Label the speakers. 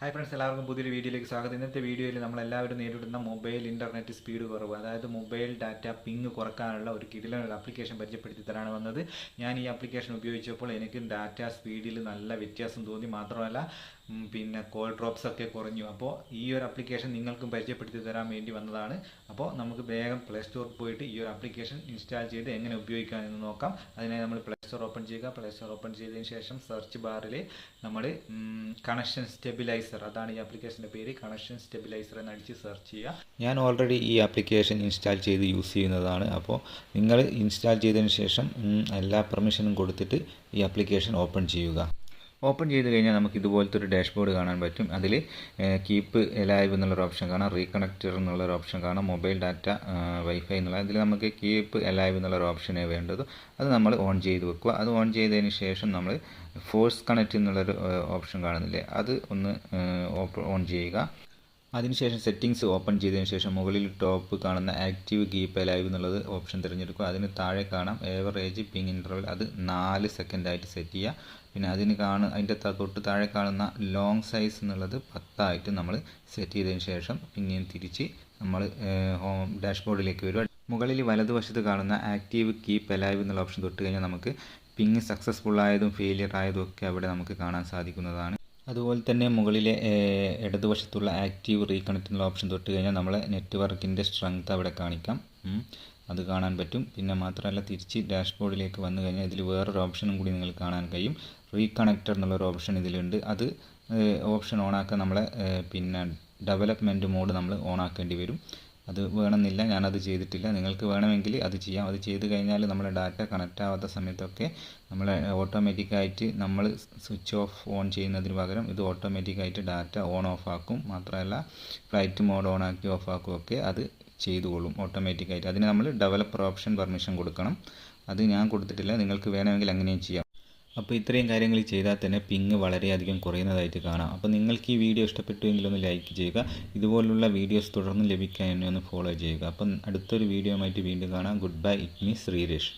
Speaker 1: Hi friends, എല്ലാവർക്കും പുതിയൊരു വീഡിയോയിലേക്ക് സ്വാഗതം. ഇന്നത്തെ വീഡിയോയിൽ നമ്മളെല്ലാവരും നേരിടുന്ന മൊബൈൽ ഇൻ്റർനെറ്റ് സ്പീഡ് കുറവ്, അതായത് മൊബൈൽ ഡാറ്റ പിങ് കുറക്കാനുള്ള ഒരു കിടിലൻ ആപ്ലിക്കേഷൻ പരിചയപ്പെടുത്തി തരാണ് വന്നത്. ഞാൻ ഈ ആപ്ലിക്കേഷൻ ഉപയോഗിച്ചപ്പോൾ എനിക്ക് ഡാറ്റ സ്പീഡിൽ നല്ല വ്യത്യാസം തോന്നി. മാത്രമല്ല പിന്നെ കോൾ ഡ്രോപ്സ് ഒക്കെ കുറഞ്ഞു. അപ്പോൾ ഈ ഒരു ആപ്ലിക്കേഷൻ നിങ്ങൾക്കും പരിചയപ്പെടുത്തി തരാൻ വേണ്ടി വന്നതാണ്. അപ്പോൾ നമുക്ക് വേഗം പ്ലേ സ്റ്റോറിൽ പോയിട്ട് ഈ ഒരു ആപ്ലിക്കേഷൻ ഇൻസ്റ്റാൾ ചെയ്ത് എങ്ങനെ ഉപയോഗിക്കാമെന്ന് നോക്കാം. അതിനായി നമ്മൾ പ്ലേ സ്റ്റോർ ഓപ്പൺ ചെയ്യുക. പ്ലേ സ്റ്റോർ ഓപ്പൺ ചെയ്തതിന് ശേഷം സെർച്ച് ബാറിൽ നമ്മൾ കണക്ഷൻ സ്റ്റെബിലൈസർ, അതാണ് ഈ ആപ്ലിക്കേഷൻ്റെ പേര്, കണക്ഷൻ സ്റ്റെബിലൈസർ എന്ന് അടിച്ച് സെർച്ച് ചെയ്യുക. ഞാൻ ഓൾറെഡി ഈ ആപ്ലിക്കേഷൻ ഇൻസ്റ്റാൾ ചെയ്ത് യൂസ് ചെയ്യുന്നതാണ്. അപ്പോൾ നിങ്ങൾ ഇൻസ്റ്റാൾ ചെയ്തതിന് ശേഷം എല്ലാ പെർമിഷനും കൊടുത്തിട്ട് ഈ ആപ്ലിക്കേഷൻ ഓപ്പൺ ചെയ്യുക. ഓപ്പൺ ചെയ്ത് കഴിഞ്ഞാൽ നമുക്ക് ഇതുപോലത്തെ ഒരു ഡാഷ്ബോർഡ് കാണാൻ പറ്റും. അതിൽ കീപ്പ് എലൈവ് എന്നുള്ളൊരു ഓപ്ഷൻ കാണാം, റീകണക്റ്റർ എന്നുള്ളൊരു ഓപ്ഷൻ കാണാം, മൊബൈൽ ഡാറ്റ വൈഫൈ എന്നുള്ള. അതിൽ നമുക്ക് കീപ്പ് എലൈവ് എന്നുള്ളൊരു ഓപ്ഷനേ വേണ്ടത്. അത് നമ്മൾ ഓൺ ചെയ്ത് വെക്കുക. അത് ഓൺ ചെയ്തതിന് ശേഷം നമ്മൾ ഫോഴ്സ് കണക്റ്റ് എന്നുള്ളൊരു ഓപ്ഷൻ കാണുന്നില്ലേ, അത് ഒന്ന് ഓൺ ചെയ്യുക. അതിനുശേഷം സെറ്റിങ്സ് ഓപ്പൺ ചെയ്തതിന് ശേഷം മുകളിൽ ടോപ്പ് കാണുന്ന ആക്റ്റീവ് കീപ്പ് എലൈവ് എന്നുള്ളത് ഓപ്ഷൻ തിരഞ്ഞെടുക്കുക. അതിന് താഴെ കാണാം ഏവറേജ് പിങ് ഇൻ്റർവൽ, അത് 4 സെക്കൻഡായിട്ട് സെറ്റ് ചെയ്യുക. പിന്നെ അതിൻ്റെ തൊട്ട് താഴെ കാണുന്ന ലോങ് സൈസ് എന്നുള്ളത് 10 ആയിട്ട് നമ്മൾ സെറ്റ് ചെയ്തതിന് ശേഷം പിന്നെയും തിരിച്ച് നമ്മൾ ഹോം ഡാഷ്ബോർഡിലേക്ക് വരിക. മുകളിൽ വലതുവശത്ത് കാണുന്ന ആക്റ്റീവ് കീപ്പ് എലൈവ് എന്നുള്ള ഓപ്ഷൻ തൊട്ട് കഴിഞ്ഞാൽ നമുക്ക് പിങ് സക്സസ്ഫുൾ ആയതും ഫെയിലിയർ ആയതും ഒക്കെ അവിടെ നമുക്ക് കാണാൻ സാധിക്കുന്നതാണ്. അതുപോലെ തന്നെ മുകളിലെ ഇടതുവശത്തുള്ള ആക്റ്റീവ് റീകണക്റ്റ് എന്നുള്ള ഓപ്ഷൻ തൊട്ട് കഴിഞ്ഞാൽ നമ്മളെ നെറ്റ്വർക്കിൻ്റെ സ്ട്രെങ്ത് അവിടെ കാണിക്കാം, അത് കാണാൻ പറ്റും. പിന്നെ മാത്രമല്ല തിരിച്ച് ഡാഷ്ബോർഡിലേക്ക് വന്നു കഴിഞ്ഞാൽ ഇതിൽ വേറൊരു ഓപ്ഷനും കൂടി നിങ്ങൾ കാണാൻ കഴിയും. റീകണക്റ്റർ എന്നുള്ളൊരു ഓപ്ഷൻ ഇതിലുണ്ട്. അത് ഓപ്ഷൻ ഓണാക്കാൻ നമ്മളെ പിന്നെ ഡെവലപ്മെൻറ്റ് മോഡ് നമ്മൾ ഓണാക്കേണ്ടി വരും. അത് വേണമെന്നില്ല, ഞാനത് ചെയ്തിട്ടില്ല. നിങ്ങൾക്ക് വേണമെങ്കിൽ അത് ചെയ്യാം. അത് ചെയ്ത് കഴിഞ്ഞാൽ നമ്മളെ ഡാറ്റ കണക്റ്റ് ആവാത്ത സമയത്തൊക്കെ നമ്മൾ ഓട്ടോമാറ്റിക്കായിട്ട് നമ്മൾ സ്വിച്ച് ഓഫ് ഓൺ ചെയ്യുന്നതിന് പകരം ഇത് ഓട്ടോമാറ്റിക്കായിട്ട് ഡാറ്റ ഓൺ ഓഫ് ആക്കും. മാത്രമല്ല ഫ്ലൈറ്റ് മോഡ് ഓൺ ആക്കി ഓഫ് ആക്കുകയൊക്കെ അത് ചെയ്തുകൊള്ളും ഓട്ടോമാറ്റിക്കായിട്ട്. അതിന് നമ്മൾ ഡെവലപ്പർ ഓപ്ഷൻ പെർമിഷൻ കൊടുക്കണം. അത് ഞാൻ കൊടുത്തിട്ടില്ല, നിങ്ങൾക്ക് വേണമെങ്കിൽ അങ്ങനെയും ചെയ്യാം. അപ്പോൾ ഇത്രയും കാര്യങ്ങൾ ചെയ്താൽ തന്നെ പിങ് വളരെയധികം കുറയുന്നതായിട്ട് കാണാം. അപ്പോൾ നിങ്ങൾക്ക് ഈ വീഡിയോ ഇഷ്ടപ്പെട്ടുവെങ്കിൽ ഒന്ന് ലൈക്ക് ചെയ്യുക. ഇതുപോലുള്ള വീഡിയോസ് തുടർന്ന് ലഭിക്കാൻ എന്നെ ഒന്ന് ഫോളോ ചെയ്യുക. അപ്പം അടുത്തൊരു വീഡിയോ ആയിട്ട് വീണ്ടും കാണാം. Good bye, it me Sreeresh.